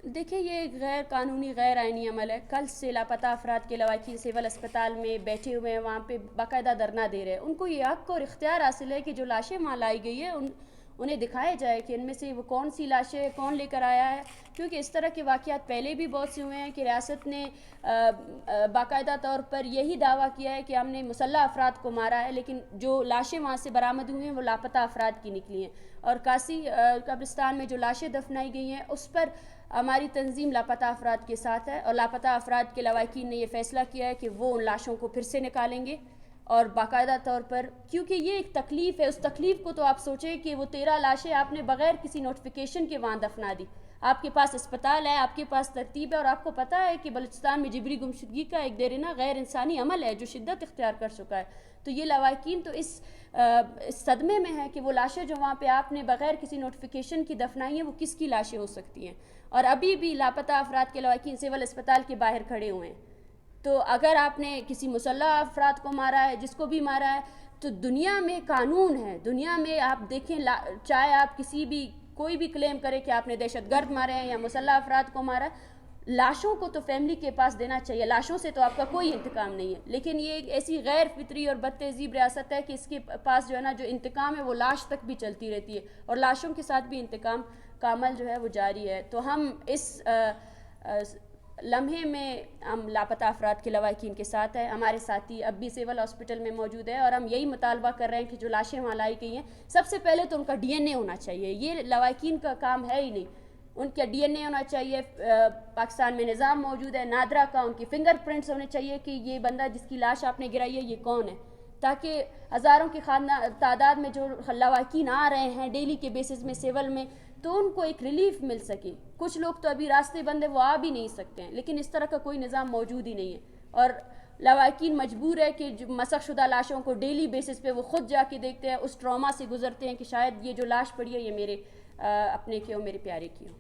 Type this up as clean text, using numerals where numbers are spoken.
دیکھیں یہ ایک غیر قانونی غیر آئینی عمل ہے. کل سے لاپتہ افراد کے لواحقین سول اسپتال میں بیٹھے ہوئے ہیں, وہاں پہ باقاعدہ دھرنا دے رہے ہیں. ان کو یہ حق اور اختیار حاصل ہے کہ جو لاشیں وہاں لائی گئی ہیں انہیں دکھایا جائے کہ ان میں سے وہ کون سی لاشیں کون لے کر آیا ہے, کیونکہ اس طرح کے واقعات پہلے بھی بہت سے ہوئے ہیں کہ ریاست نے باقاعدہ طور پر یہی دعویٰ کیا ہے کہ ہم نے مسلح افراد کو مارا ہے, لیکن جو لاشیں وہاں سے برآمد ہوئی ہیں وہ لاپتہ افراد کی نکلی ہیں. اور کاسی قبرستان میں جو لاشیں دفنائی گئی ہیں اس پر ہماری تنظیم لاپتہ افراد کے ساتھ ہے, اور لاپتہ افراد کے لواحقین نے یہ فیصلہ کیا ہے کہ وہ ان لاشوں کو پھر سے نکالیں گے. اور باقاعدہ طور پر, کیونکہ یہ ایک تکلیف ہے, اس تکلیف کو تو آپ سوچیں کہ وہ 13 لاشیں آپ نے بغیر کسی نوٹیفیکیشن کے وہاں دفنا دی. آپ کے پاس اسپتال ہے, آپ کے پاس ترتیب ہے, اور آپ کو پتہ ہے کہ بلوچستان میں جبری گمشدگی کا ایک دیرینہ غیر انسانی عمل ہے جو شدت اختیار کر چکا ہے. تو یہ لواحقین تو اس صدمے میں ہے کہ وہ لاشیں جو وہاں پہ آپ نے بغیر کسی نوٹیفیکیشن کی دفنائی ہیں وہ کس کی لاشیں ہو سکتی ہیں. اور ابھی بھی لاپتہ افراد کے لواحقین سول اسپتال کے باہر کھڑے ہوئے ہیں. تو اگر آپ نے کسی مسلح افراد کو مارا ہے, جس کو بھی مارا ہے, تو دنیا میں قانون ہے. دنیا میں آپ دیکھیں, چاہے آپ کسی بھی کوئی بھی کلیم کرے کہ آپ نے دہشت گرد مارے ہیں یا مسلح افراد کو مارا ہے, لاشوں کو تو فیملی کے پاس دینا چاہیے. لاشوں سے تو آپ کا کوئی انتقام نہیں ہے, لیکن یہ ایک ایسی غیر فطری اور بد تہذیب ریاست ہے کہ اس کے پاس جو ہے نا جو انتقام ہے وہ لاش تک بھی چلتی رہتی ہے, اور لاشوں کے ساتھ بھی انتقام کا عمل جو ہے وہ جاری ہے. تو ہم اس لمحے میں ہم لاپتہ افراد کے لواحقین کے ساتھ ہیں. ہمارے ساتھی اب بھی سول ہاسپٹل میں موجود ہے, اور ہم یہی مطالبہ کر رہے ہیں کہ جو لاشیں وہاں لائی گئی ہیں سب سے پہلے تو ان کا ڈی این اے ہونا چاہیے. یہ لواحقین کا کام ہے ہی نہیں, ان کا ڈی این اے ہونا چاہیے. پاکستان میں نظام موجود ہے نادرا کا, ان کی فنگر پرنٹس ہونے چاہیے کہ یہ بندہ جس کی لاش آپ نے گرائی ہے یہ کون ہے, تاکہ ہزاروں کی تعداد میں جو لواحقین آ رہے ہیں ڈیلی کے بیسس میں سول میں, تو ان کو ایک ریلیف مل سکے. کچھ لوگ تو ابھی راستے بند ہے, وہ آ بھی نہیں سکتے ہیں, لیکن اس طرح کا کوئی نظام موجود ہی نہیں ہے. اور لواحقین مجبور ہے کہ مسخ شدہ لاشوں کو ڈیلی بیسس پہ وہ خود جا کے دیکھتے ہیں, اس ٹراما سے گزرتے ہیں کہ شاید یہ جو لاش پڑی ہے یہ میرے اپنے کی ہو, میرے پیارے کی ہو.